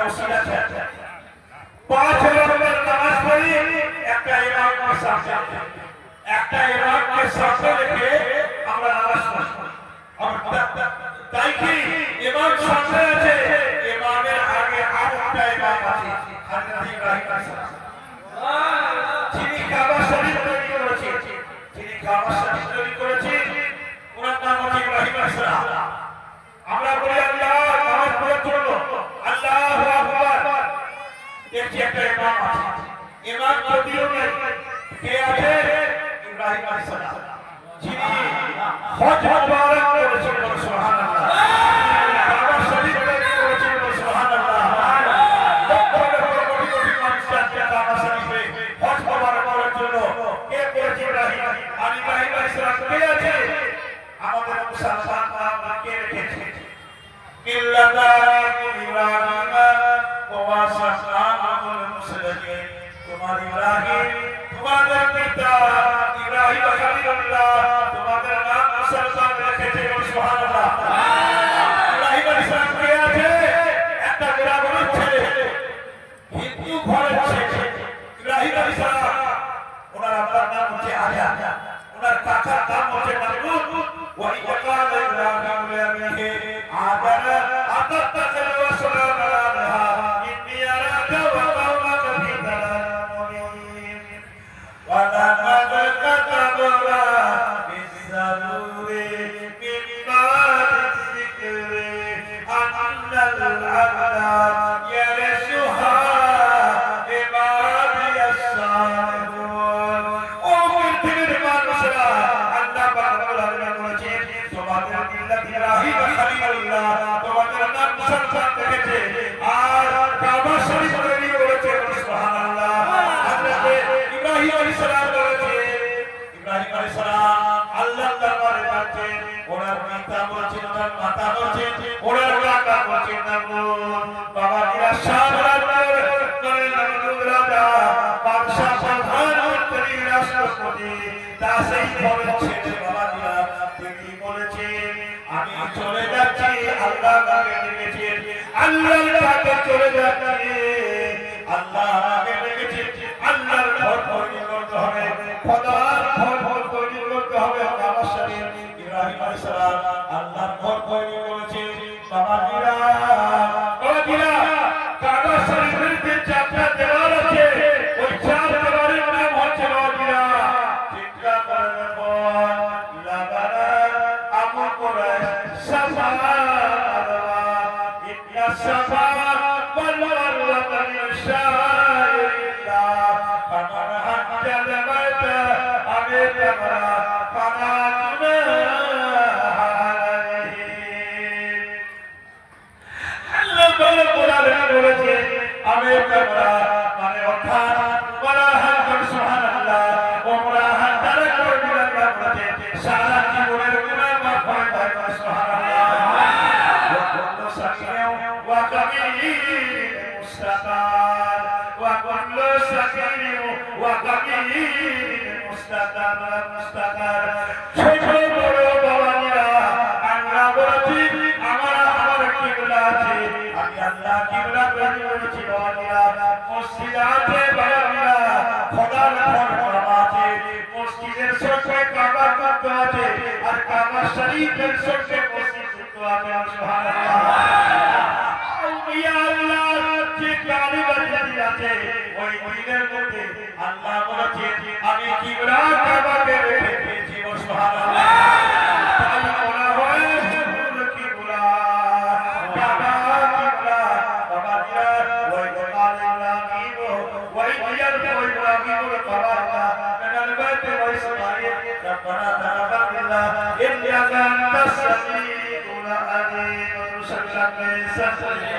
মসজিদ আছে, 5 ওয়াক্তের নামাজ পড়ি, একটা ইমামকে সাথে রেখে আমরা নামাজ পড়ি। তাই কি ইমাম সামনে আছে, ইমামের আগে আরেকটা ইমাম আছে, হযরত ইব্রাহিম আলাইহিস সালাম, যিনি কাবা শরীফ তৈরি করেছেন, ওনার নাম হচ্ছে ইব্রাহিম আলাইহিস সালাম। আমরা বলি আল্লাহ, নামাজ পড়ার জন্য আল্লাহু আকবার, দেখছি একটা ইমাম আছে, ইমাম যদিও নেই, কে আছে? ইব্রাহিম আলাইহিস সালাম, যিনি হজ মুবারক করেছেন, সুবহানাল্লাহ, কাবা শরীফ তৈরি করেছেন, সুবহানাল্লাহ, লক্ষ লক্ষ কোটি কোটি মানুষ যাচ্ছে কাবা শরীফে হজ মুবারক করার জন্য। কে করেছে? ইব্রাহিম। আর ইব্রাহিম আলাইহিস সালাম কে আছে? আমাদের মুসলমান নাম কে রেখেছে? মিল্লাতা ইব্রাহিম ওয়া সাল্লামুল মুসলিমিন। তোমার ইব্রাহিম, তোমাদের পিতা ইব্রাহিম খলিলুল্লাহ, তোমাদের নাম মুসলমান রেখেছে, সুবহানাল্লাহ। ইব্রাহিম আলাইহিস সালাম কে আছে? একটা গোলামের ছেলে, হিন্দু ঘরের ছেলে। ইব্রাহিম আলাইহিস সালাম, ওনার আব্বার নাম হচ্ছে আজার, ওনার কাকার নাম হচ্ছে নামরুদ। ওয়া ইকাল ইব্রাহিম লিআবিহি আজার আতাতাখিযু ওয়াসলামা আলাইহা ইন্নী আরাকা ওয়া কওমাকা ফি দালালিন মুবিন। ওয়া লাকাদ কাতাবনা ফিস-সাবুরি মিন বা'দি যিকরি আন্নাল আবদা ইয়ারসুহা ইবাদিয়াস সালিহুন। ও পৃথিবীর মানুষরা, আল্লাহ পাক বলেছেন তোমাদের মিল্লাত ইব্রাহিম খলিলুল্লাহ, তোমাদের নাম মুসলমান রেখেছে, আর কাবা শরীফ তৈরি করেছে, সুবহানাল্লাহ। হযরত ইব্রাহিম আলাইহিস সালাম বলেছেন, ইব্রাহিম আলাইহিস সালাম আল্লাহর দরবারে যাচ্ছেন, ওনার পিতা বলছেন, ওনার মাতা বলছেন, ওনার কাকা বলছেন নামরুদ। বাবা দিরা শাহ নামরুদ রাজা, বাদশা, প্রধানমন্ত্রী, রাষ্ট্রপতি, তা সেই বলেছেন বাবা দিরা, তিনি বলেছেন আমি চলে যাচ্ছি, আল্লাহ আমাকে ডেকেছেন, আল্লাহর কাছে চলে যাচ্ছি, আল্লাহ আমাকে ডেকেছেন, আল্লাহর ঘর তৈরি করতে হবে, খোদার ঘর তৈরি করতে হবে কাবা শরীফ। ইব্রাহিম আলাইহিস সালাম আল্লাহর ঘর তৈরি করেছেন। বাবা দিরা কাবা শরীফের যে 4টা দেওয়াল আছে, ওই 4 দেওয়ালের নাম হচ্ছে বাবা। চিন্তা করে দেখো, লাগানা আবু কুরাইশ সাফা মারওয়া, ইন্না সাফা ওয়াল মারওয়া মিন শাআইরিল্লাহ, ফামান হাজ্জাল বাইতা আবে তাকরা ফালা জুনাহা আলাইহি। আল্লাহ রাব্বুল আলামিন বলেছেন আবে তাকরা মানে অর্থাৎ ওয়ালা হাজ্জাল, সুবহানাল্লাহ, ওমরা হাজ্জাল করে দিলেন, বলেছেন সারা জীবনের গুনাহ মাফ করে দেয়, সুবহানাল্লাহ। ওয়া কুল্লু সাকিরিন ওয়া কাবীরিন মুস্তাকার, ওয়া কুল্লু সাকিরিন ওয়া কাবীরিন মুস্তাকার। ছোট বড় বাবারা, আল্লাহ বলেছেন আমার কিবলা আছে, আমি আল্লাহ কিবলা তৈরি করেছি বাবারা। মসজিদ আছে বাবারা, খোদার ঘর আছে, মসজিদের সঙ্গে কাবা তত্ত্ব আছে, আর কাবা শরীফের সঙ্গে মসজিদ তত্ত্ব আছে, সুবহানাল্লাহ। আউলিয়া আল্লাহর যে কালিমাতি আছে, ওই দিনের মধ্যে আল্লাহ বলেছেন আমি কিবলা কাবাকে রেখেছি, সুবহানাল্লাহ। তাই বলা হয় কিবলা, কাবা কিবলা, বাবারা ওই ইব্রাহিম, ওই ইব্রাহিম কাবা মিনাল বাইতি ওয়া ইসমাঈল, রব্বানা তাকাব্বাল ইন্নাকা আনতাস সামিউল আলিম। সাল্লাল্লাহু আলাইহি ওয়াসাল্লাম।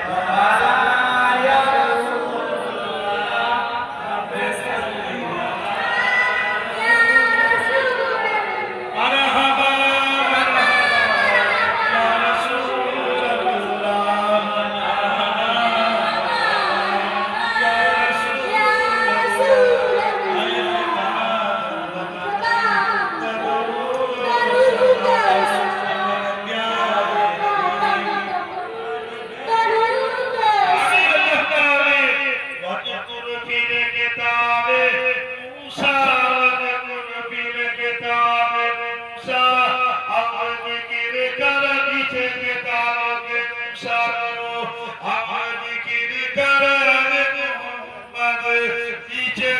ইয়া কারণে মোহাম্মদ নিচে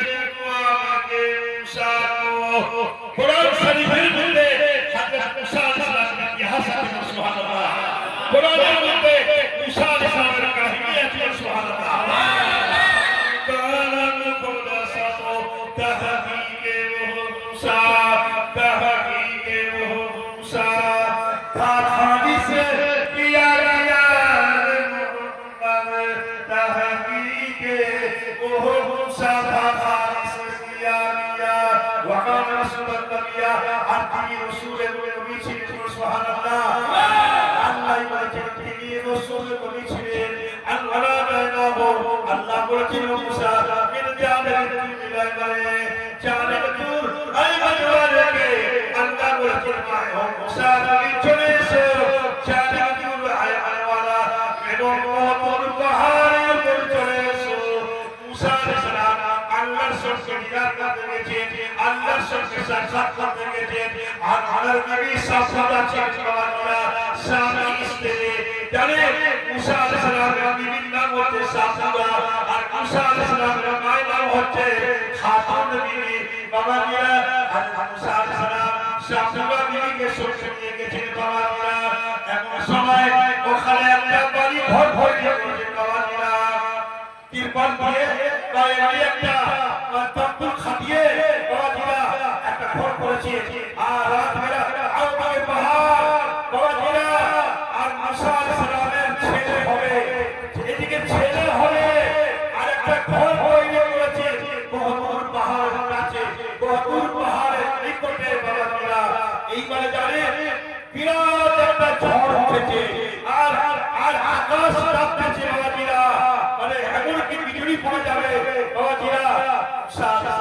আমাকে মুসাফো কোরআন শরীফের মধ্যে হযরত মুসা আলাইহিস সালামের ইতিহাস আছে সুবহানাল্লাহ কোরআনের মধ্যে মুসা আলাইহিস সালামের কাহিনী আছে সুবহানাল্লাহ কারণ মুকদ্দাসাতো তাহকিকে মুসা তাহকিকে মুসা খানি সে কিয়া গয়া মোহাম্মদ তাহকিকে মুসা খানি সে কিয়া গয়া ওয়াকান রাসূলুল্লাহ নবিয়া আর তিনি রাসূলের নবী ছিলেন সুবহানাল্লাহ আল্লাহ বলেছেন তিনি রাসূলের নবী ছিলেন আল্লাহ জানাবো আল্লাহ বলেছেন মুসা মিন জানিবি মিলাই করে জানিবুর আই বাজওয়ারকে আল্লাহ বলেছেন মুসা তুমি চলে এসো জানিবুর আই আলওয়ালা এবং তোর পাহাড়ের উপর চলে এসো মুসা আলাইহিস সালাম আল্লাহর সঙ্গে দিদার করতে গেছেন আল্লাহর সঙ্গে সাক্ষাৎ করতে গেছেন আর আল্লাহর নবী সাক্ষাৎ আছেন বাবারা স্বামী স্ত্রী জানে মুসা আলাইহিস সালামের বিবির নাম হচ্ছে সাফুরা আর মুসা আলাইহিস সালামের মায়ের নাম হচ্ছে খাতুন বিবি বাবারা আর মুসা আলাইহিস সালাম সাফুরা বিবিকে সঙ্গে নিয়ে গেছেন বাবারা এমন সময় ওখানে একটা বাড়ি ভর ভর দিয়ে গেছেন বাবারা তিরপাল দিয়ে বাইরে একটা তাবুত খাটিয়ে বাবাজিরা একটা ঘর করেছে আর রাত বেলা আওয়াজের পাহাড় বাবাজিরা আর মুসা আলাইহিস সালামের ছেলে হবে এদিকে ছেলে হবে আর একটা ঘর তৈরি করেছে বহুদূর পাহাড়ের কাছে বহুদূর পাহাড়ের নিকটে বাবাজিরা এইবারে জানে বিরাট একটা ঝড় উঠেছে আর আর আকাশ কাঁপতেছে বাবাজিরা মানে এমন কি বিজলি পড়ে যাবে বাবাজিরা সাদা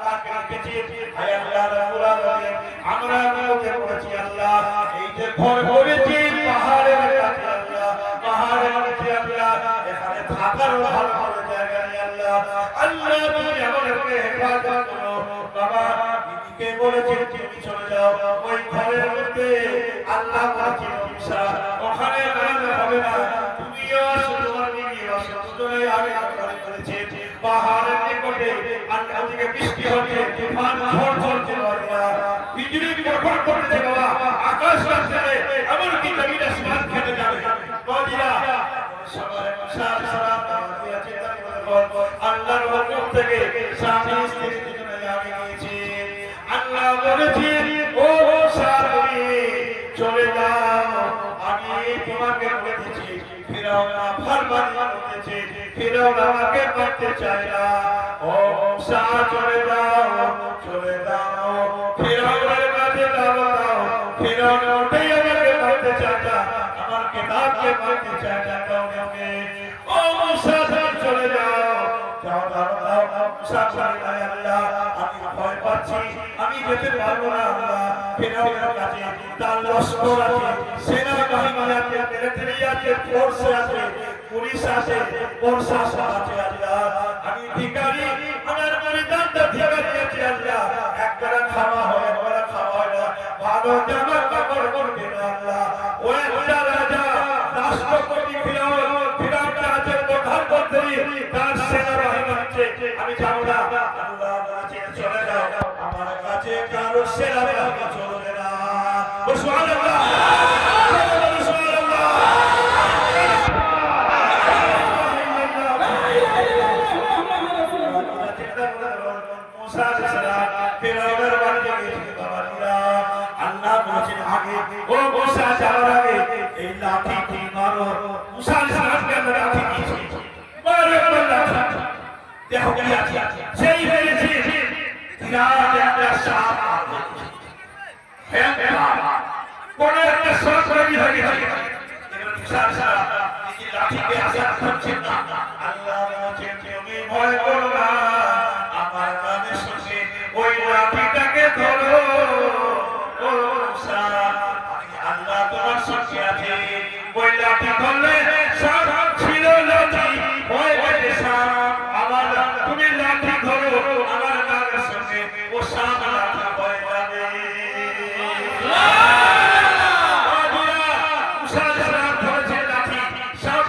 তাকে রেখেছে হায় আল্লাহ রাব্বুল আলামিন আমরা ওকে বলেছি আল্লাহ এই যে ঘর করেছি পাহাড়ের কাছে আল্লাহ পাহাড়ের কাছে আল্লাহ এখানে থাকার ভালো ভালো জায়গা নেই আল্লাহ আল্লাহ তুমি আমাদেরকে হেফাজত করো বাবা বিবিকে বলেছেন তুমি চলে যাও ওই ঘরের মধ্যে আল্লাহ বলেছেন মুসা ওখানে দাঁড়াতে হবে না তুমিও আসো তোমার বিবিও আসো দুজনেই আগে ঘরে করেছে পাহাড়ের নিকটে আল্লাহ থেকে বৃষ্টি হচ্ছে তুফান ঝড় চলছে বাবা বিজলি কড়কড় করছে বাবা আকাশ রাস্তা এমন কি জমিন আসমান ফেটে যাবে বাজিরা সবাই মুসা আলাইহিস সালাম দিয়েছে আল্লাহর হুকুম থেকে স্বামী স্ত্রী দুজনে আগে গিয়েছে আল্লাহ বলেছেন ও মুসা তুমি চলে যাও আমি তোমাকে বলেছি ফিরাউন ফরমান করেছে ফিরাউন আমাকে মারতে চায় না ও মুসা চলে যাও ফিরাউনের কাছে দাও ফিরাউন ওটাই আমাকে মারতে চায় না আমার কিতাবকে মারতে চায় না কাউকে ও মুসা চলে যাও মুসা চলে যায় আল্লাহ আমি ভয় পাচ্ছি আমি যেতে পারবো না আল্লাহ ফিরাউনের কাছে তার লস্কর আছে সেনা বাহিনী আছে মিলিটারি আছে ফোর্স আছে পুলিশ আছে প্রশাসন আছে আল্লাহ আমি ভিখারি আমার মরিদানটা ভিখারি আছে আল্লাহ একবার খাওয়া হয় একবার খাওয়া হয় না ভালো জামা কাপড় পরবে না আল্লাহ ওই একটা রাজা রাষ্ট্রপতি ফিরাউনটা আছে প্রধানমন্ত্রী তার সেনা বাহিনী আছে আমি যাবো না আল্লাহ বলেছে চলে যাও আমার কাছে কারো সেনা বাহিনী চলবে না সুবহানাল্লাহ আল্লাহ বলেছেন আগে ও মুসা যাওয়ার আগে এই লাঠি কি মারো মুসা আলাইহিস সালামকে লাঠি দিয়েছে মারো লাঠি দেখো কি আছে সেই হয়েছে বিরাট একটা সাপ হ্যাঁ কোন একটা সাপ রেডি হয়ে গেছে এবার মুসা আলাইহিস সালাম এই লাঠিকে আঘাত করছেন না আল্লাহ বলেছেন তুমি ভয় করো না আমার কানে শুনে ওই লাঠিটাকে ধরো ও মুসা আল্লাহ তোমার সঙ্গে আছে ওই লাঠি ধরলে সাপ ছিল লাঠি ভয় পেয়ে সাপ আমার তুমি লাঠি ধরো আমার কানের সঙ্গে ও সাপ লাঠি ভয় যাবে মুসা আলাইহিস সালাম ধরেছে লাঠি সাপ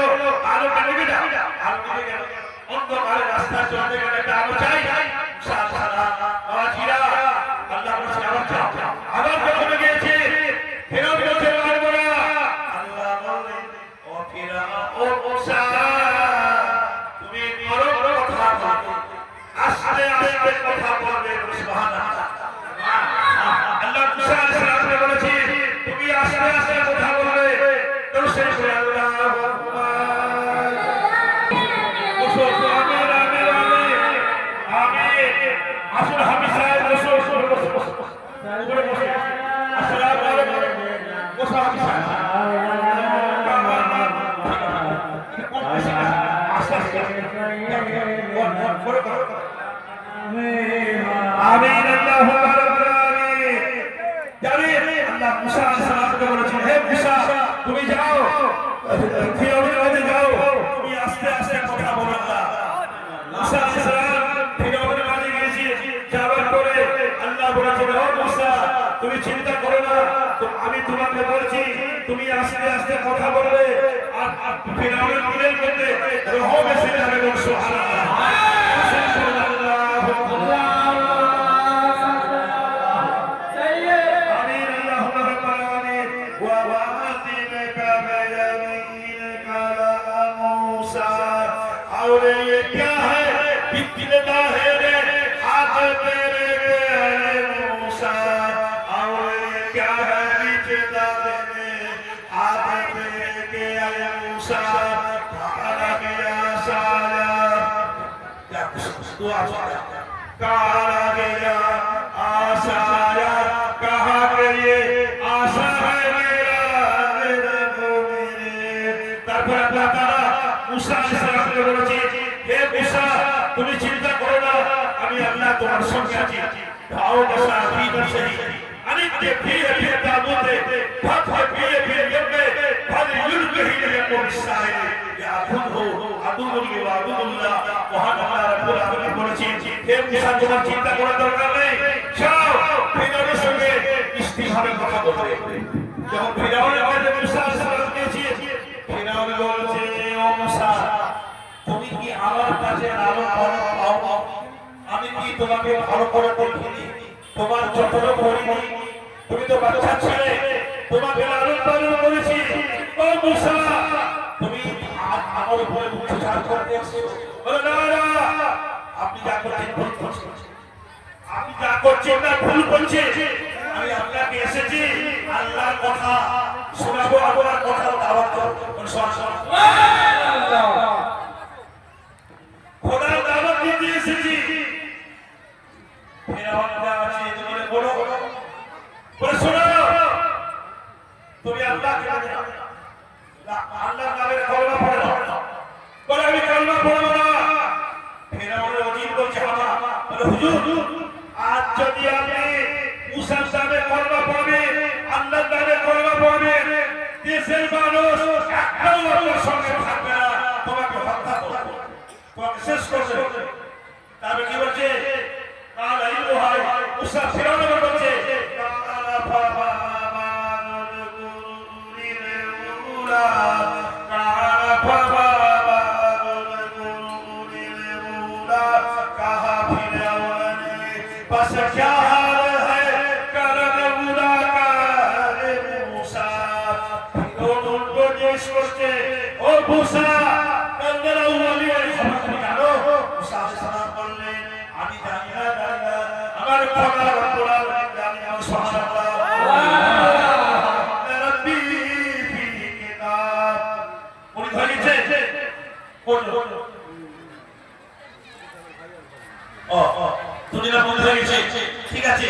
হলো আলো নিভে গেল আলো নিভে গেল অন্ধকারে রাস্তা চলতে গেলে একটা আলো চাই সারা বাজিরা আল্লাহ বলেছে আবার প্রথমে গিয়েছে ফেরাউন বলছে মারবো না আল্লাহ বললেন ও ফেরাউন ও মুসা তুমি বড় কথা বলবে আস্তে আস্তে কথা বলবে সুবহানাল্লাহ আল্লাহ মুসা আলাইহিস সালামকে বলেছে তুমি আস্তে আস্তে কথা বলবে তো সেই আল্লাহু আকবার আসল হাফিজ সাহেব বসো উপরে বসে আসসালামু আলাইকুম বসো হাফিজ সাহেব আমিন আল্লাহু আকবার আমিন জানি আল্লাহ মুসা আলাইহিস সালামকে বলেছেন হে মুসা তুমি যাও ফিরাউনের কাছে যাও তুমি আস্তে আস্তে কথা বলো না মুসা আলাইহিস সালাম ফিরাউনের কাছে গিয়েছে যাওয়ার পরে আল্লাহ বলেছেন ও মুসা তুমি চিন্তা করো না আমি তোমাকে বলছি তুমি আস্তে আস্তে কথা বলবে আর ফিরাউনের দিলের মধ্যে রহম এসে যাবে সুবহানাল্লাহ और ये क्या है बिकता है रे हाथ तेरे के मूसा और ये क्या है बिकता तेरे हाथ तेरे के मूसा काला गया साया क्या दुआ काला गया आसाया कहा के ये आशा है मेरा मेरे को मेरे तारपर अल्लाह ताला मूसा अलैहिस सालाम को বলেছে হে মুসা তুমি চিন্তা করো না আমি আল্লাহ তোমার সঙ্গে আছি দাও বসা ফি নফসি আনিতে ফিয়ে ফিয়ে তাবুতে ফাতে ফিয়ে ফিয়ে ইবনে ফাল ইউলবিহি লিয়াকুম বিসাইল ইয়াখুযু আদুবুল্লাহ ওয়া আদুবুল্লাহ মহান আল্লাহ রাব্বুল আলামিন বলেছেন হে মুসা তোমার চিন্তা করার দরকার নেই যাও ফিরাউনের সঙ্গে ইস্তিহারে কথা বলবে যখন ফিরাউনের কাছে মুসা আলাইহিস সালাম গিয়েছে ফিরাউন বলছে ও মুসা তুমি কি আমার কাছে আলো পাও আমি কি তোমাকে ভালো করে দেখিনি তোমার যতটা করিনি তুমি তো বাচ্চা ছিলে তোমাকে লালন পালন করেছি ও মুসা তুমি আমার উপরে উচ্চারণ করতে এসেছো বলে না না আপনি যা করছেন ভুল করছেন আপনি যা করছেন না ভুল করছেন আমি আপনাকে এসেছি আল্লাহর কথা শোনাবো আল্লাহর কথা দাওয়াত করব সুবহানাল্লাহ খোদার দাওয়াত দিতে এসেছি ফেরাউন আছে তুমি বলো বলে শোনো তুমি আল্লাহকে মানে না আল্লাহর নামে কলমা পড়ো না বলে আমি কলমা পড়ব না ফেরাউনের ওজির বলছে বাবা বলে হুজুর আজ যদি আপনি মুসার নামে কলমা পড়বেন আল্লাহর নামে কলমা পড়বেন দেশের মানুষ একটাও আপনার সঙ্গে থাকবে না তোমাকে হত্যা করবে তোমাকে শেষ করবে তবে কি বলছে কালা ইলুহাই মুসা ফিরাউন বলছে কালা ফাবাবানুলিল উলা কালা ফাবাবানুলিল উলা কাহা ফিরাউন बस क्या हाल है करम मुलाकात मूसा फिरौन को जिस করতে ও मूसा कंदरा ওয়ালি ওই খবর জানো मूसा সালাম বললেন আমি জানি না আমার খোদা রব্বুল আলামিন জানি না সুবহানাল্লাহ রব্বি ফি কিতাব উনি ধরেছে কোন ও দুনিয়া বন্ধ হয়ে গেছে ঠিক আছে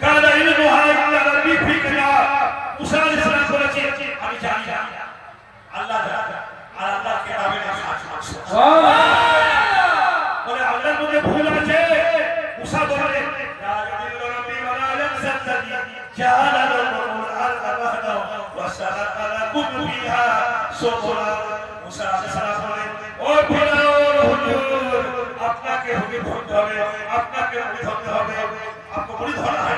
কালা ইলমু হাইয়া রব্বি ফি কিতাব মুসা আলাইহিস সালাম বলেছে আমি জানি না আল্লাহ জানে আর আল্লাহ কিতাবে লেখা আছে সুবহানাল্লাহ বলে আল্লাহর মধ্যে ভুল আছে মুসা বলে ইয়া ইল্লা রব্বি ওয়া লা ইয়াসাদ্দি জাআলা লাকুম আল-আবাদা ওয়া সালাকা লাকুম ফিহা সুবুলা মুসা আলাইহিস সালাম বলে ও ফিরাউন হুজুর আপনাকে হুজুর ধরতে হবে আপনাকে মুড়ি ধরতে হবে आपको मुरीद होना है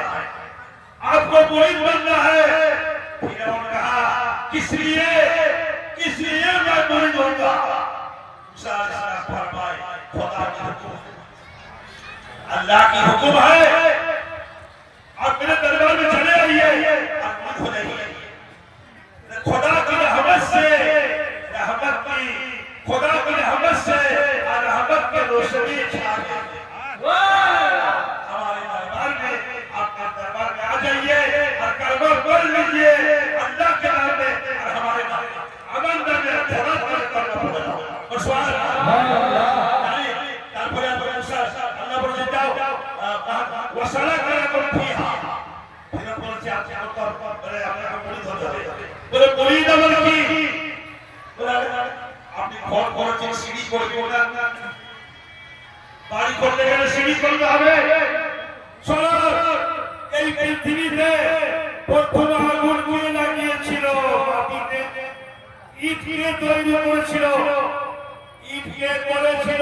आपको मुरीद बनना है फिरौन कहा किस लिए अल्लाह की हुक्म है आप मेरे दरबार में चले आइए आप मत हो जाइए खुदा की रहमत से रहमत की खुदा की रहमत से और रहमत के रोशनी छा गई हमारे दरबार में आपके दरबार में आ जाइए और कलमा पढ़ लीजिए अल्लाह के नाम में और हमारे अमन में थोड़ा थोड़ा करना पड़ेगा और सुभान अल्लाह তারপরে আমরা মুসা আল্লাহ বলে যাও ওয়াসালা কালাকুম ফিহা ফিরা বলছে আপনি কত বলে আপনাকে বলি ধরতে হবে বলে বলি দাও কি বলে আপনি ঘর করেছেন সিঁড়ি করবেন না বাড়ি করতে গেলে সিঁড়ি করতে হবে চলো এই পৃথিবীতে প্রথম আগুন কে লাগিয়েছিল মাটিতে ইট দিয়ে তৈরি করেছিল ইট কে করেছিল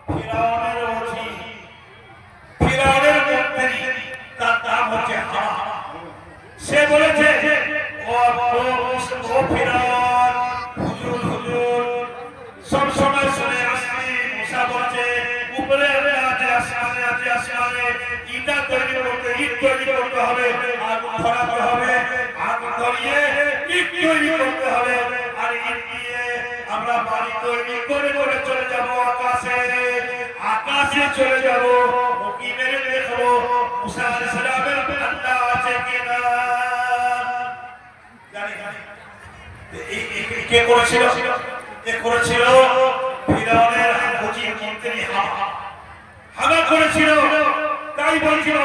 ফিরাউনের ওজি ফিরাউনের মন্ত্রী তার নাম হচ্ছে হামান সে বলেছে ও ফিরাউন হুজুর হুজুর সব সময় শুনে আসছি মুসা বলছে উপরে আছে আসমানে ইটা তৈরি করতে ইট তৈরি করতে হবে আগুন ধরাতে হবে আগুন ধরিয়ে ইট তৈরি করতে হবে আর ইট দিয়ে আমরা বাড়ি তৈরি করে করে চলে যাব আকাশে আকাশে চলে যাব মুকি মেরে দেখবো মুসা আলাইহিস সালামের আল্লাহ আছে কিনা জানি কে করেছিল এ করেছিল ফিরাউনের ওজি মন্ত্রী হামান করেছিল তাই বলছিল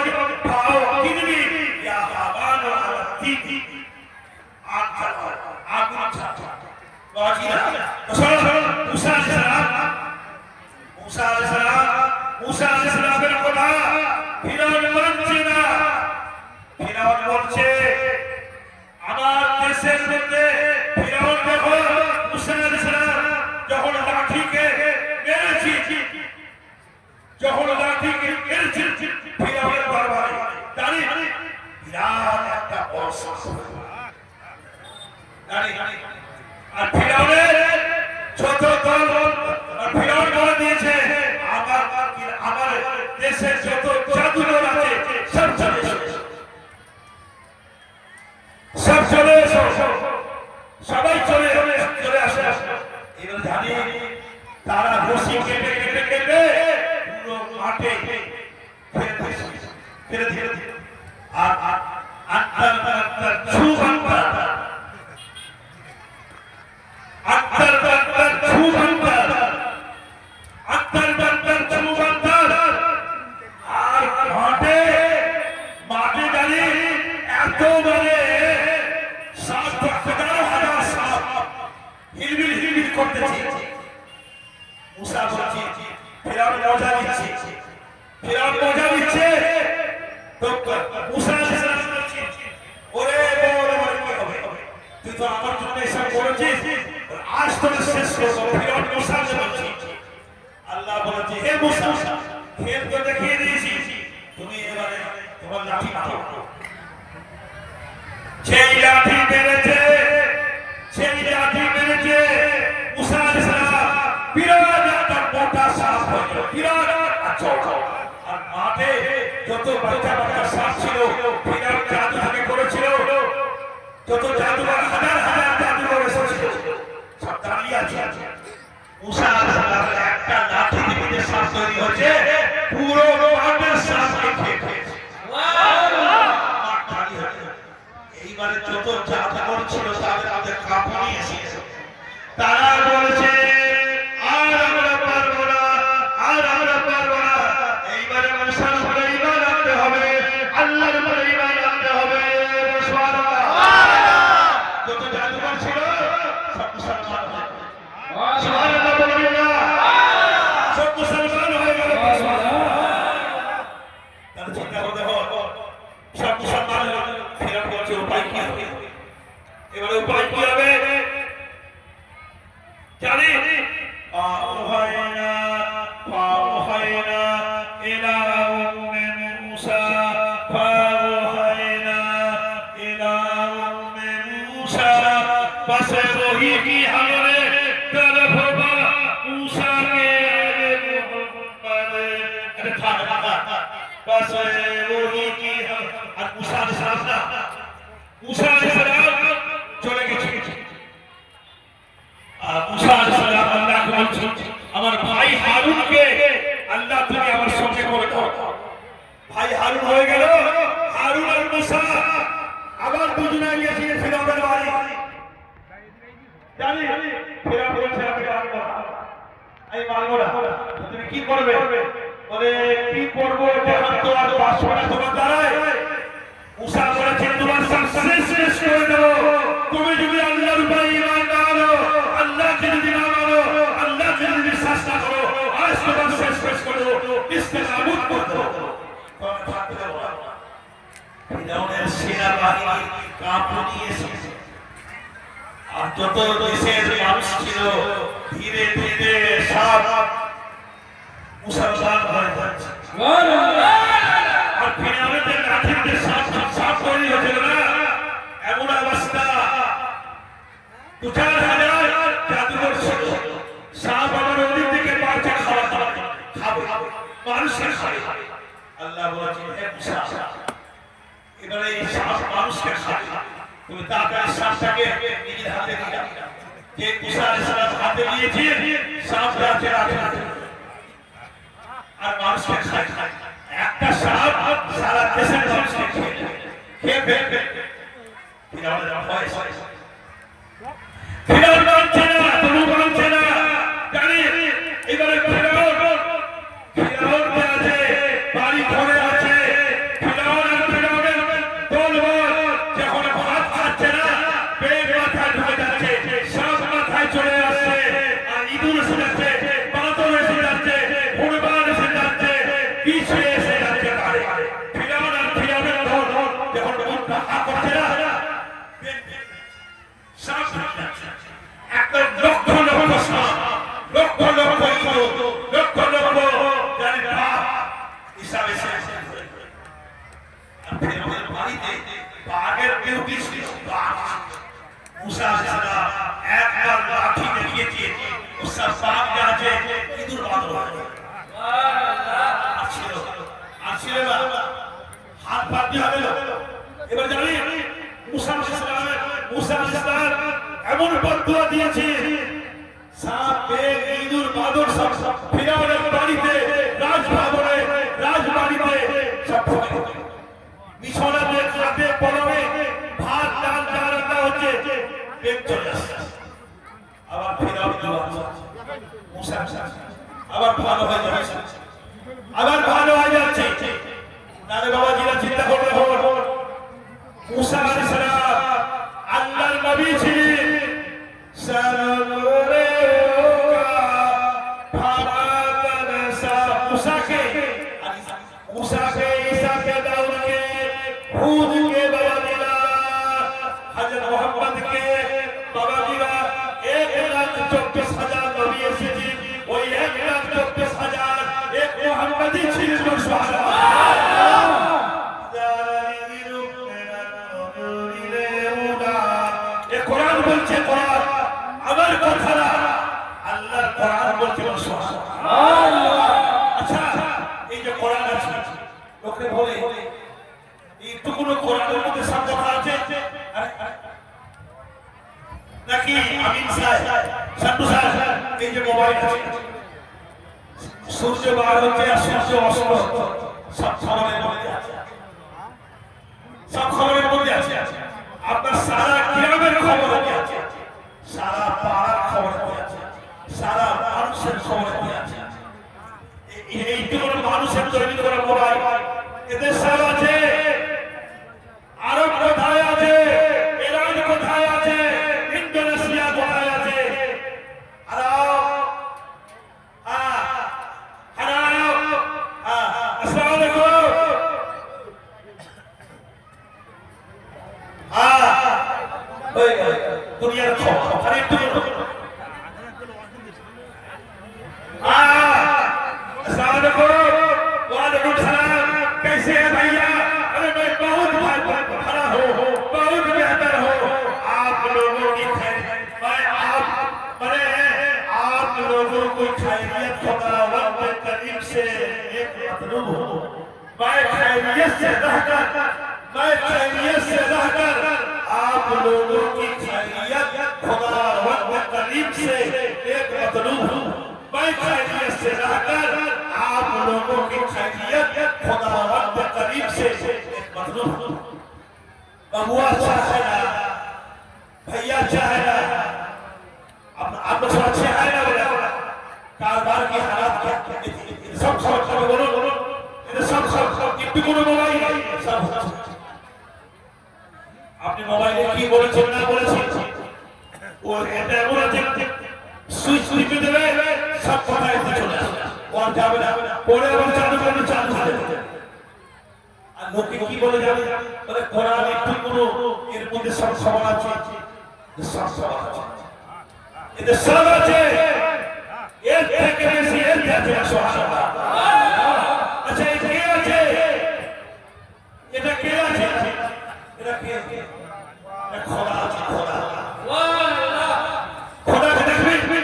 ফাও কিদনি ইয়া হামান আলা তিতি আগুন ছাড়া বাজিরা মুসা আলাইহিস সালামের কথা ফিরাউন মানছে না ফিরাউন বলছে আমার দেশের মধ্যে ফিরাউন দেখো মুসা আলাইহিস সালাম যখন লাঠিকে মেরেছি ফিরাউনের দরবারে জানি বিরাট একটা জানি আর ফিরাউনের ছোট দল আর ফিরাউন বলে দিয়েছে আমার দেশের যত জাদুঘর আছে সব চলে এসো সবাই চলে আসে এবার জানি তারা রশি কেটে কেটে কেটে পুরো মাঠে ফেলে ধীরে আর আত্মার মাঠে দাঁড়িয়ে এত মানে 7,000 সাপ হিলবিল করতেছে মুসা বলছে ফিরাউন মজা দিচ্ছে তো মুসা আলাইহিস সালাম বলছে ওরে বড় কি হবে তুই তো আমার জন্য এসব করেছিস আজ তো শেষ করব ফিরাউন মুসাকে বলছে আল্লাহ বলছে হে মুসা খেল তো দেখিয়ে দিয়েছি তুমি এবারে তোমার লাঠি নাও সেই লাঠি মেরেছে মুসা আলাইহিস সালাম বিরাট একটা মোটা সাপ হলো বিরাট আর মাঠে যত বাচ্চা সাপ ছিল ফিরাউন জাদু থেকে করেছিল যত জাদুঘর হাজার জাদুঘর এসেছিল সব দাঁড়িয়ে আছে মুসা আলাইহিস সালামের একটা লাঠি দিয়ে সাপ তৈরি হচ্ছে পুরো মাঠের সাপকে খেয়েছে মাঠ খালি হয়ে এইবারে যত জাদুঘর ছিল তাদের কাঁপুনি এসেছে তারা বলেছে আর আমরা পারবো না এইবারে মুসার উপরে ঈমান আনতে হবে আল্লাহর উপরে ঈমান আনতে হবে সুবহানাল্লাহ যত জাদুঘর ছিল সব মুসলমান হয়ে গেল সুবহানাল্লাহ বলবেন না সব মুসলমান হয়ে গেল তাহলে চিন্তা করতে হবে সব মুসলমান ফেরার বলছে উপায় কি হবে এবারে উপায় কি হবে জানি أوحينا إلى أم موسى बस वही की हमने तरफ मूसा के पर बस वही की और मूसा अलैहिस्सलाम चले গেছে मूसा अलैहिस्सलाम আল্লাহকে বলছেন আমার ভাই হারুনকে আল্লাহ তুমি আমার সঙ্গে করে দাও ভাই হারুন হয়ে গেল হারুন আর मूसा আবার দুজনে গিয়েছে ফিরআউনের বাড়ি জানি ফিরআউন বলছে আমি মানবো না তুমি কি করবে বলে কি করব জাহান তো আর বাসবে না তোমার দ্বারাই मूसा বলেছে তোমার সব শেষ করে দেব তুমি যদি আল্লাহর উপর ঈমান না আনো আল্লাহকে যদি না মানো আল্লাহকে যদি বিশ্বাস না করো আজ তোমার শেষ করে দেব ইস্তেনাবুদ করে দেব ফিরআউনের সেনাবাহিনী কাঁপিয়ে এসেছে আর যত দেশের মানুষ ছিল ধীরে ধীরে সব মুসলমান হয়ে যাচ্ছে আর ফিরআউনের লাঠিতে সব তৈরি হয়েছিল না এমন অবস্থা ২,০০০ জাদুঘর ছিল সব আমার ওদিক থেকে বাচ্চা খাবে মানুষের খাবে আল্লাহ বলেছেন হে মুসা এবারে এই সব মানুষকে খাবে তুমি তাকে সাপটাকে নিজের হাতে নিয়ে যে মুসা আলাইহিস হাতে নিয়েছে সাপ রাখে আর মানুষকে খায় একটা সাপ সারা দেশের মানুষকে খেয়ে ফেলবে ফিরআউন মানছে না তুমি মানছে না জানি এবারে ফিরআউন আছে বাড়ি ঘরে আছে ফিরআউনের দলবল যখন ভাত খাচ্ছে না পেট মাথায় ঢুকে যাচ্ছে সব মাথায় চলে আসছে আর ইঁদুর এসে যাচ্ছে বাঁদর এসে যাচ্ছে হুড়বান এসে যাচ্ছে পিছিয়ে এসে যাচ্ছে ফিরআউনের দল যখন উল্টা হাত করছে না সব একটা লক্ষ জানি না হিসাবে ফিরআউনের বাড়িতে বাঘের কেউ কিছু मूसा अलैहिस्सलाम একবার লাঠি দেখিয়েছে ও সব বাঘ যাচ্ছে ইঁদুর বাঁদর আসছিল না হাত পাতি হবে এবার জানি मूसा अलैहिस्सलाম এমন বদদুয়া দিয়েছে সাপ বেগ ইঁদুর বাঁদর সব ফিরআউনের বাড়িতে রাজবাড়িতে সব বিছানাতে খাতে পড়াবে ভাত ডাল যা রান্না হচ্ছে পেট চলে আসছে আবার ফিরআউন দোয়া মুসা আবার ভালো হয়ে যাচ্ছে নারে বাবাজিরা চিন্তা করবে মুসা আলাইহিস সালাম আল্লাহর নবী ছিলেন সালাম রে मूसा के ईसा के दाऊद के हूद के बाबा दिला हजरत मोहम्मद के बाबा दिला 1,24,000 नबी एसेছে ওই 1,24,000 এক মুহাম্মদী ছিলেন সুবহানাল্লাহ এই কোরআন বলছে কোরআন আমার কথা না আল্লাহর কোরআন বলছে সুবহানাল্লাহ আচ্ছা এই যে কোরআন আছে লোকে বলে একটু কোনো কোরআনের মধ্যে সব কথা আছে নাকি আমিন সাহেব সাধু সাহেব এই যে মোবাইল আছে সূর্য বার হচ্ছে আর সূর্য অস্ত সব খবরের মধ্যে আছে আপনার সারা গ্রামের খবর আছে সারা পাড়ার খবর আছে সারা মানুষের খবর আছে এই তো মানুষের তৈরি করা মোবাইল এদের সব আছে আরব কোথায় আছে ইরান কোথায় আছে ইন্দোনেশিয়া কোথায় আছে আসসালামু আলাইকুম দুনিয়ার খবর আরে একটু वालेकुम सलाम कैसे हैं भैया अरे मैं बहुत भला हूँ बहुत बेहतर हूँ आप लोगों की आप लोगों को खैरियत खुदावंद करीम से एक मतलूब हूँ मैं खैरियत से रहकर मैं खैरियत से रहकर आप लोगों की खैरियत खुदावंद करीम से एक मतलूब हूँ। मैं खैरियत से रहकर आप लोगों की खैरियत खुदावंद करीम से एक मतलूब हूँ। बबुआ चाहे ना, भैया चाहे ना, आप लोग अच्छे आए ना, बोला कारोबार की हालात क्या सब बोलो बोलो, सब कितनी কোনো মোবাইল সব আপনি মোবাইলে কি বলেছেন না বলেছেন ও এটা বলেছেন সুইচ টিপে দেবে সব কথা এসে চলে আসবে আর যাবে না পরে আবার চালু করলে চালু হয়ে যাবে। আর লোকে কি বলে যাবে বলে কোরআন একটু কোনো এর মধ্যে সব সবার আছে, সব সবার আছে, এতে সব আছে, এর থেকে বেশি এর কাছে সুবহানাল্লাহ। আচ্ছা এই কে আছে, এটা কে আছে, এটা কে, এটা খোদা আছে, খোদা সুবহানাল্লাহ। খোদাকে দেখবি,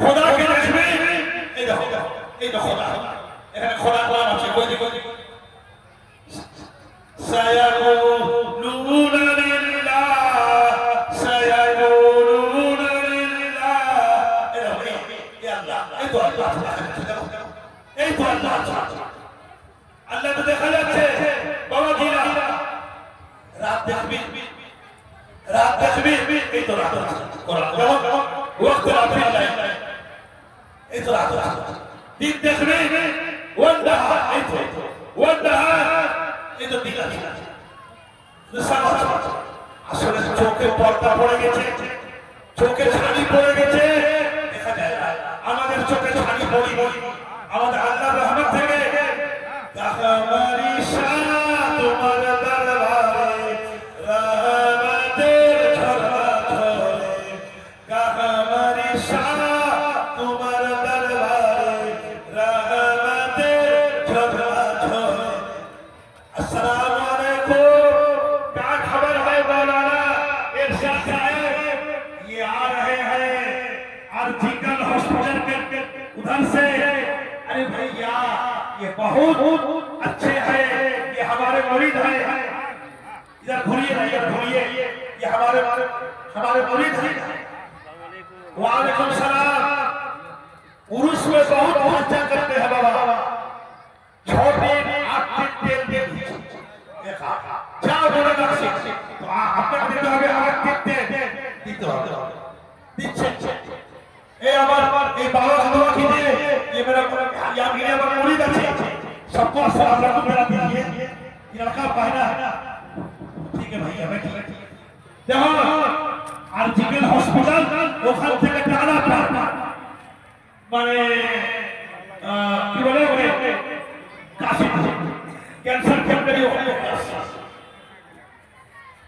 খোদাকে দেখবি, এই দেখো এই দেখো খোদা, এখানে খোদা কোরআন আছে, কই দেখো সায়াকুলুনা লিল্লাহ সায়াকুলুনা লিল্লাহ, এই দেখো এই আল্লাহ, এই তো আল্লাহ, এই তো আল্লাহ, আল্লাহ তো দেখা যাচ্ছে বাবা গিরা রাত দেখবি, রাত দেখবি, এই তো রাত কোরআন যেমন ওয়াক্ত রাত নাই, এই তো রাত দিন দেখবি ওয়ান্ডা, এই তো ওয়ান্ডা, এই তো দিন আছে। আসলে চোখে পর্দা পড়ে গেছে, চোখে ছানি পড়ে গেছে, দেখা যায় আমাদের চোখে ছানি পড়ি, আমাদের আল্লাহর রহমত থেকে কাহামারি শাহ তোমার দরবারে রহমতের ঝরা ঝরে, কাহামারি শাহ তোমার দরবারে রহমতের ঝরা ঝরে। अस्सलाम वालेकुम, क्या खबर है मौलाना इरशाद साहब, ये आ रहे हैं आर्थिकल हॉस्पिटल के उधर से। अरे भैया ये बहुत अच्छे हैं, ये हमारे मुरीद हैं, इधर घूरिए ना, इधर घूरिए, ये हमारे मुरीद हैं। वालेकुम सलाम। उर्स में बहुत खर्चा करते हैं बाबा, छोटे आपके तेल के देखा क्या बोले नक्शे तो आपका दिल হবে আগে দিতে দিতে হবে দিচ্ছে। এই আমার এই বাবা দোয়া कीजिए, ये मेरा या मेरा मुरीद আছে, सबको सलाम रखो मेरा दीजिए, ये लड़का पहना है ना, ठीक है भैया बैठिए। देखो आर्टिकल हॉस्पिटल ওখান থেকে টানা পার মানে কি বলে ওরে কাশি कैंसर केंद्र हो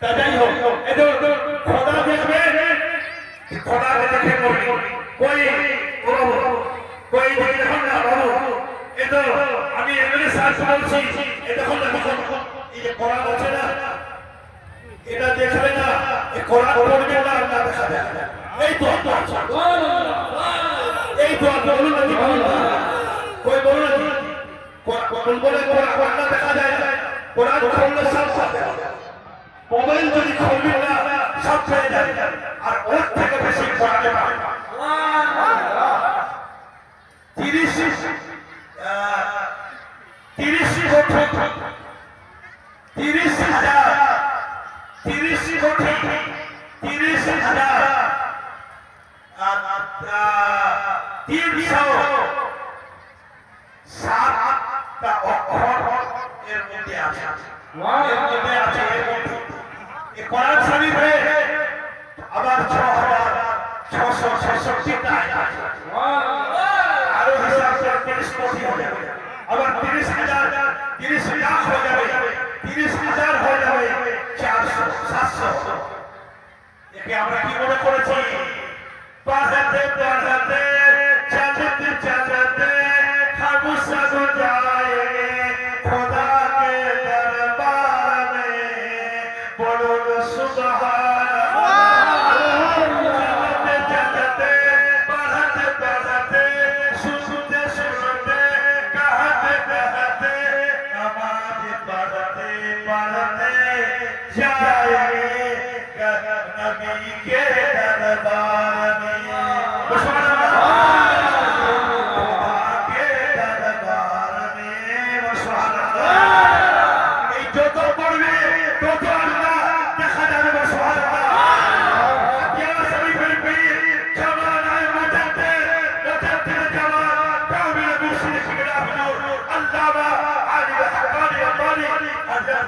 তাই হোক, এই তো খোদা দেখবে, খোদা দেখে বলবি কই কই দেখুন না বাবু, এই তো আমি এমএলএ সাহেব বলছি, এই দেখুন না এই যে কোরআন আছে না, এটা দেখবে না, এই কোরআন পড়বে না, আল্লাহ দেখা যায়, এই তো এই তো বলুন না কই বলুন না কোরআন বলে কোরআন দেখা যায়, কোরআন খুললে সব মোবাইল যদি খুলবি না সব পেয়ে যাবে, আর ওর থেকে বেশি কোরআনে পাবে। 30 সাতটা অক্ষর এর মধ্যে আছে, এর মধ্যে আছে, এই কোরআন শরীফে আবার 6666টা আয়াত আছে, আরো হিসাব করে 30 কোটি হয়ে যাবে, আবার 30,000 30 লাখ হয়ে যাবে, 30,000 হয়ে যাবে, 400 700। একে আমরা কি মনে করেছি, পড়াতে পড়াতে চালাতে চালাতে हम सब जाएंगे खुदा के दरबार में, बोलो सुभान अल्लाह। चलते पढ़ते पढ़ते सुनते सुनते कहते कहते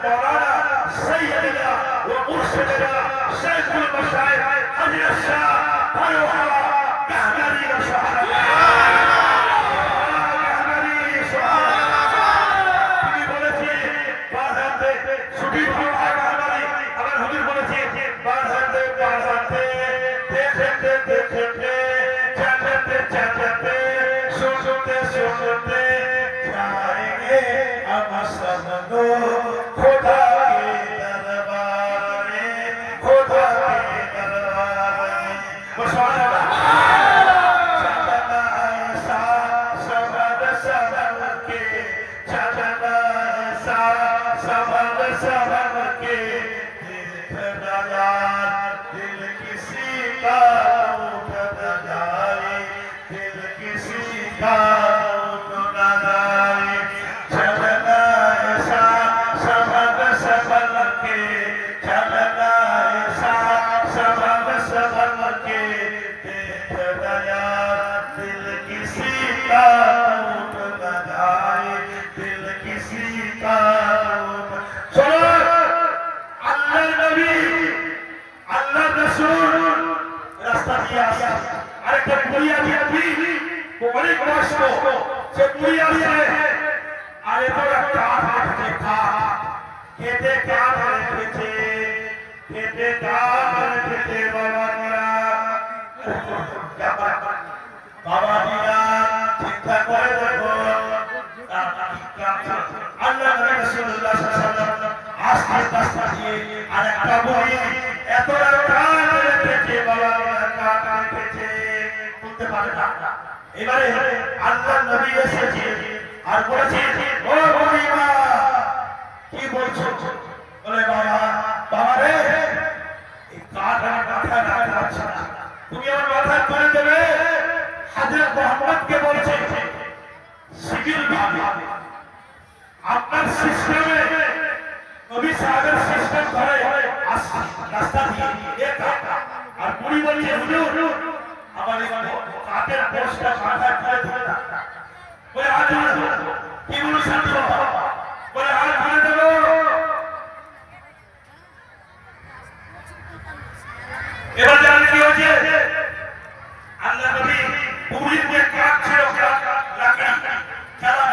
مولانا سيدنا ومرشدنا شيخ المشايخ حجر الشاه فروحه كهمري وشهر এবারে আল্লাহর নবী এসেছে আর বলেছে ও বুড়িমা কি বলছো বলে বাবা বাবা রে এই কাঠ আমার মাথায় রাখতে পারছি না তুমি আমার মাথায় তুলে দেবে হযরত মুহাম্মদকে বলছে সিভিল ভাবে আপনার সিস্টেমে নবী সাহেবের সিস্টেম ধরে আসছে রাস্তা দিয়ে আর বুড়ি বলছে হুজুর আমার এই কাঠের পোস্টটা মাথায় তুলে ধরে না বলে আজ কি বলো শান্তি বাবা বলে আজ ধরে দেবো এবার জানেন কি হয়েছে আল্লাহ নবী বুড়ির যে কাঠ ছিল লাকড়ি খেলা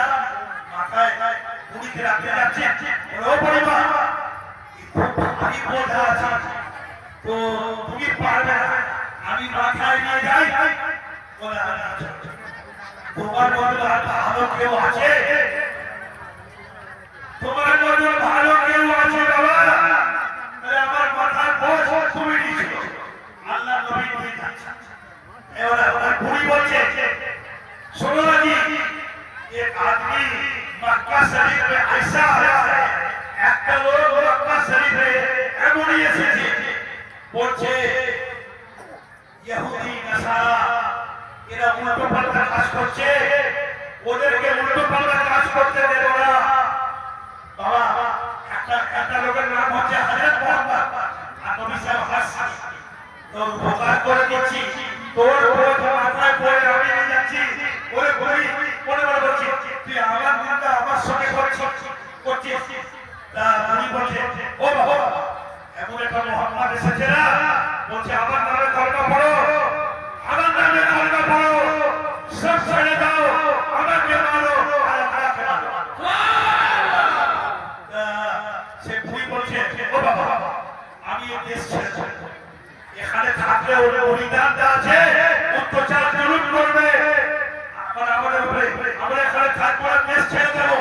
মাথায় বুড়িকে রাখতে যাচ্ছে ও পরিবার খুব ভারী বোঝা আছে তো তুমি পারবে না আমি মাথায় নিয়ে যাই বলে তোমার মতো ভালো কেউ আছে তোমার মতো ভালো কেউ আছে বাবা আমার মাথার বোঝ তুমি নিয়েছো আল্লাহ নবী নিয়ে যাচ্ছে এবার আমার বুড়ি বলছে सुनो ना जी एक आदमी मक्का शरीफ में ऐसा आया है एक लोग मक्का शरीफ में एमोनी एसेছে বলছে ইহুদি নাসারা এরা উল্টো পাল্টা কাজ করছে ওদেরকে উল্টো পাল্টা কাজ করতে দেব না বাবা একটা লোকের নাম হচ্ছে হযরত মুহাম্মদ আর নবী সাহেব হাসান তোর উপকার করে দিচ্ছি তোর বোঝ মাথায় পড়ে আমি নিয়ে যাচ্ছি ওরে বলি মনে মনে বলছি তুই আমার নিন্দা আমার সঙ্গে করছিস তা উনি বলছে ও বাবা এমন একটা মুহাম্মদ এসেছে না বলছে আমার নামে কলমা পড়ো আমার নামে কলমা পড়ো সব ছেড়ে দাও আমাকে মারো আর আমাকে মারো সে ভুই বলছে ও বাবা আমি এই দেশ ছেড়ে এখানে থাকলে ওরে অধিকারটা আছে অত্যাচার জরুর করবে আর আমাদের উপরে আমরা এখানে থাকবো না দেশ ছেড়ে দেব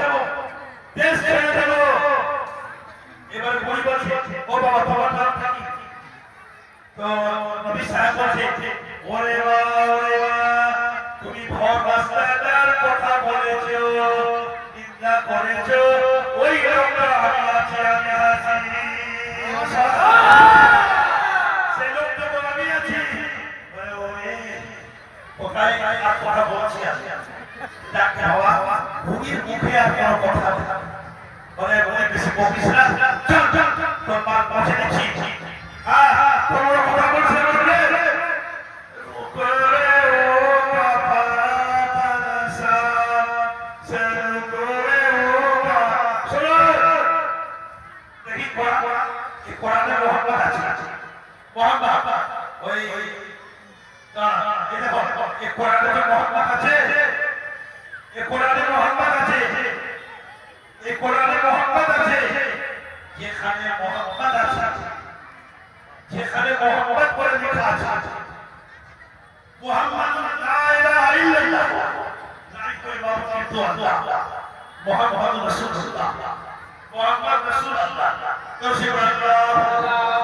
এবার বলি বলছে ও বাবা তোমার নাম থাকি তো নবী সাহেব বলছে ওরে বাবা তুমি ভগবানের কথা বলেছো নিন্দা করেছো ওই লোকটা আমি আছি কথা বলছি ডাক্তার বাবা ভুগির মুখে আর কোনো কথা বলে বেশি বকিস না চল তোর মার পৌঁছে দিচ্ছি তোমরা কথা বলছে না এই দেখো এই কোরআনে যে মোহাম্মদ আছে এই কোরআনে মোহাম্মদ আছে এই কোরআনে মোহাম্মদ আছে যেখানে মোহাম্মদ আছে যেখানে মোহাম্মদ বলে লেখা আছে মুহাম্মাদুর লা ইলাহা ইল্লাল্লাহ নাই কোই মাবুদ তো আল্লাহ মুহাম্মাদুর রাসূলুল্লাহ মুহাম্মদ রাসূলুল্লাহ তো সে আল্লাহ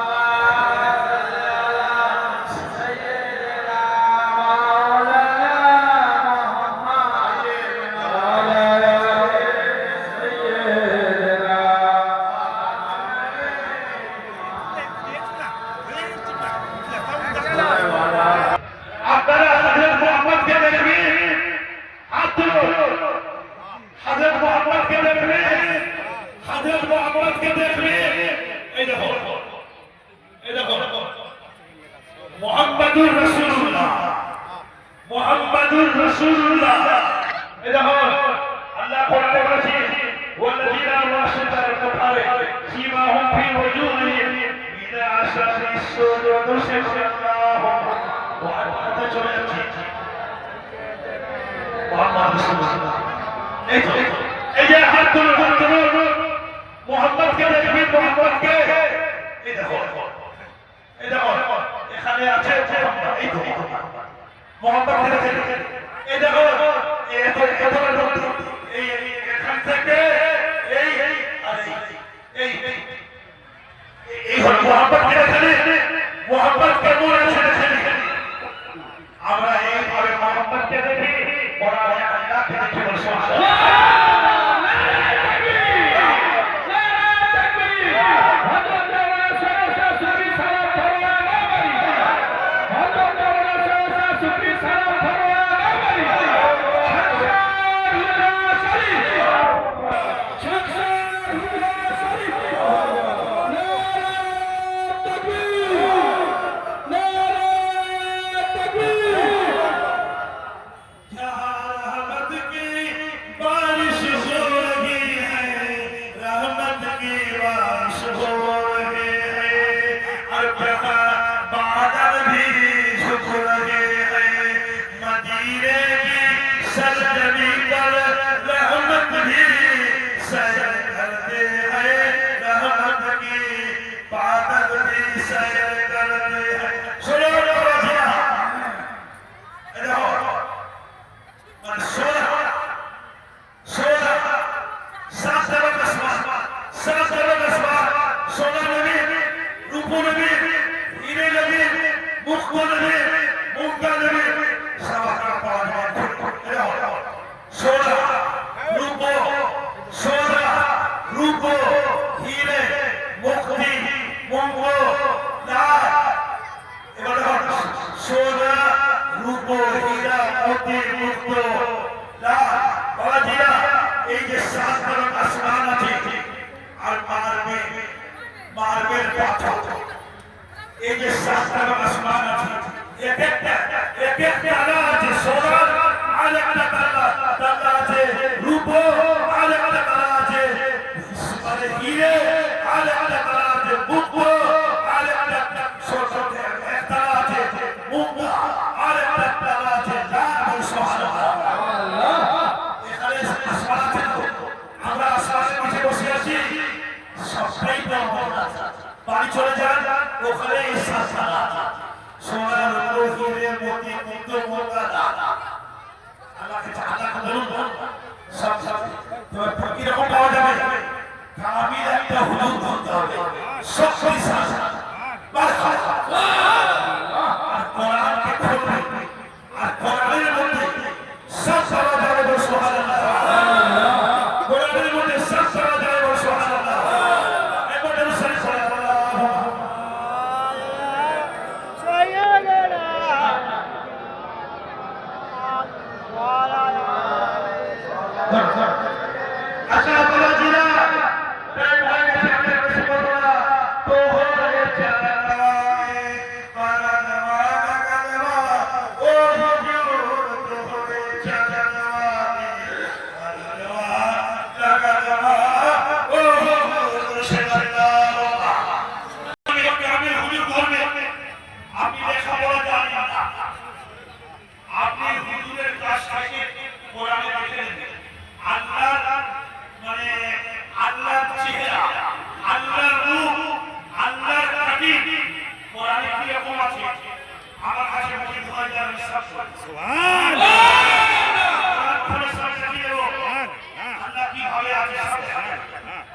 মুহাম্মাদুর রাসূলুল্লাহ মুহাম্মাদুর রাসূলুল্লাহ এই দেখো আল্লাহ কোরআনে বলেছে ওয়াল্লাযীনা রাসূলুল্লাহ কাফারে সীমাহুম ফি ওয়াজুহিহিম মিন আশারিস সুজুদ সাল্লাল্লাহু ওয়া চলে যাচ্ছে মুহাম্মদ রাসূলুল্লাহ এই তো এই যে হাত তুলুন মুহাম্মদকে দেখবেন মুহাম্মদকে এই দেখো এখানে আছে এই তো মোহাম্মদ এই দেখো এই এখান থেকে এই হলো মোহাম্মদ মোহাম্মদ কেমন আছে আমরা এইভাবে মোহাম্মদকে দেখি কোরআনে আল্লাহকে দেখি সুবহানাল্লাহ বাড়ি চলে যান ওখানে সোনার হিরে মোতি মুক্ত মোতা আল্লাহকে আল্লাহকে বলুন সব কি রকম পাওয়া যাবে কামিল একটা হুজুর বলতে হবে শক্তি আর কোরআনকে খুলবে আর কোরআনের মধ্যে সব পাওয়া যাবে সুবহানাল্লাহ কোরআনের মধ্যে সব পাওয়া যাবে সুবহানাল্লাহ तो हो चला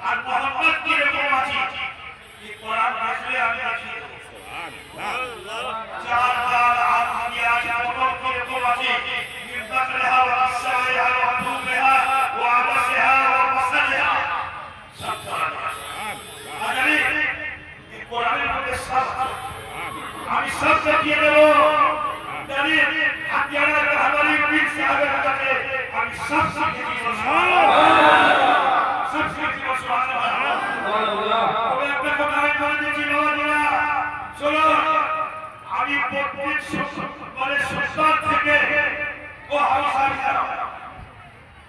আর মোহাম্মদ কি রকম আছে এই কোরআন আসলে আমি দেখিয়ে দেবো চার চার আট দিয়ে আছে মোটর কি রকম আছে মির্দাকলেহা ওয়া ইসসাইহা ওয়া তুবেহা ওয়া আবাসিহা ওয়া মাসালিহা সব কোরআন আছে এই কোরআনের মধ্যে সব আমি সব দেখিয়ে দেবো জানি হাতিয়ারা কাহাবারি পীর সাহেবের কাছে আমি সব শিখিয়ে দেবো সব শিখিয়ে দেবো সুবহানাল্লাহ তবে একটা কথা আমি বলে দিচ্ছি বাবাজিরা শোনো আমি প্রত্যেক মানে সপ্তাহ থেকে ও হাউসার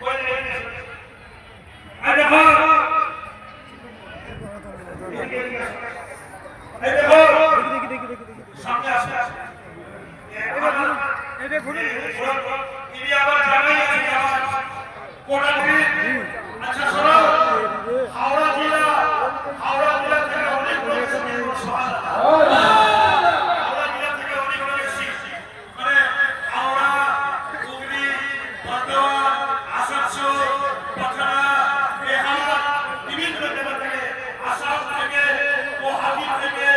বলে রেখেছি এই দেখো সামনে আসে এই দেখুন ইনি আবার জানাই আছে আমার কোটা আচ্ছা শোনো হাওড়া জেলা থেকে অনেক লোক এসেছে সুবহানাল্লাহ হাওড়া জেলা থেকে অনেক লোক এসেছে মানে হাওড়া হুগলি বর্ধমান আসানসোল পাটনা বিহার বিভিন্ন জায়গা থেকে আসাম থেকে গুয়াহাটি থেকে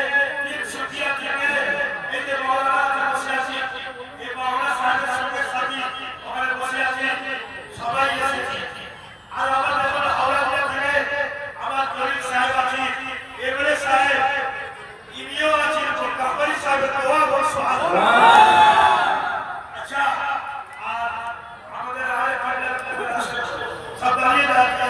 তিনসুকিয়া থেকে এই যে মাওলানা বসে আছে এই মাওলানা সাহেবের সঙ্গে সাথী ওখানে বসে আছে সবাই এসেছে আর আমার যখন হাওড়া জেলা থেকে আমার জলিল সাহেব আছে এমএলএ সাহেব ইনিও আছেন কাপারি সাহেবের দোয়া বল সুবহানাল্লাহ আচ্ছা আর আমাদের আরেক সব দাঁড়িয়ে দাঁড়িয়ে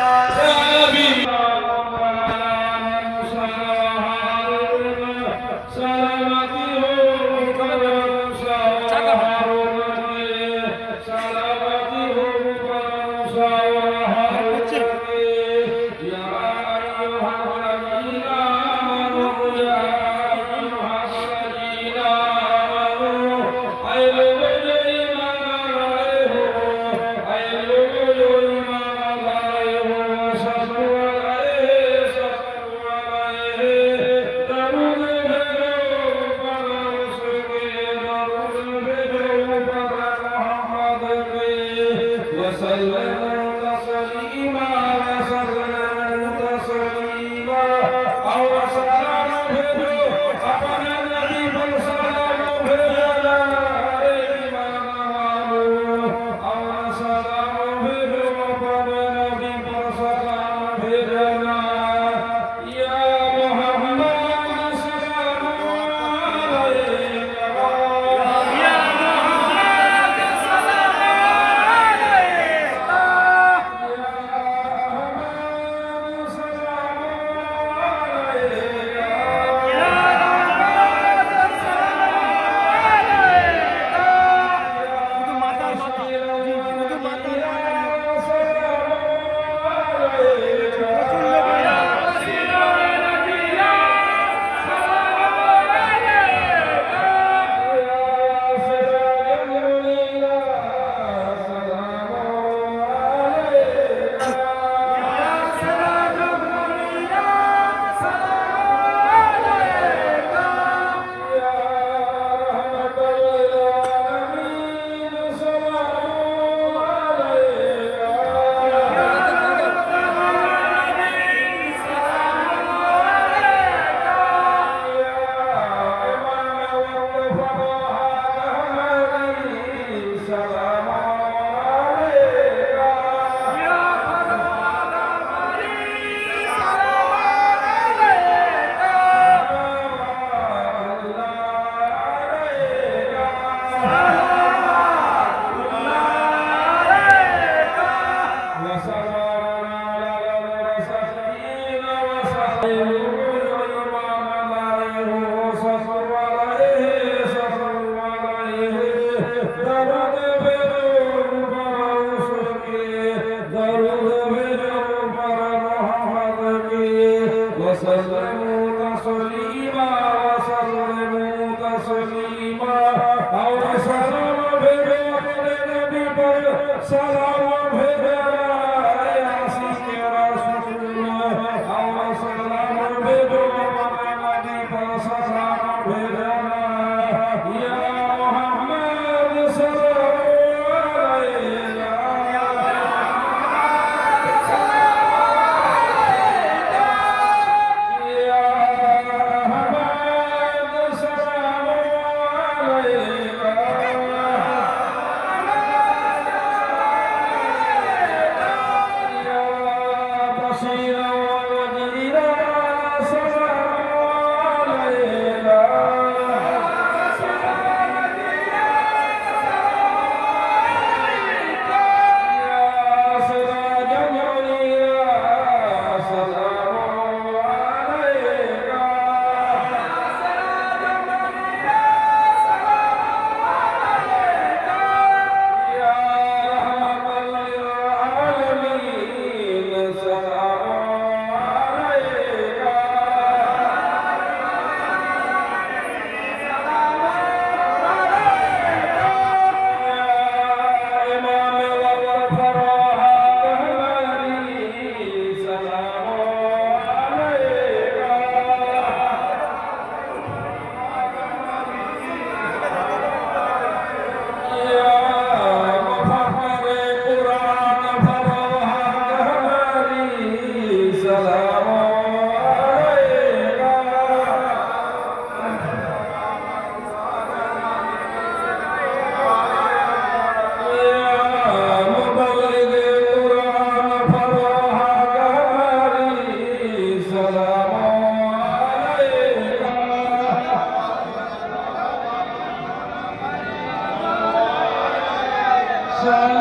Ya Muhammad Ah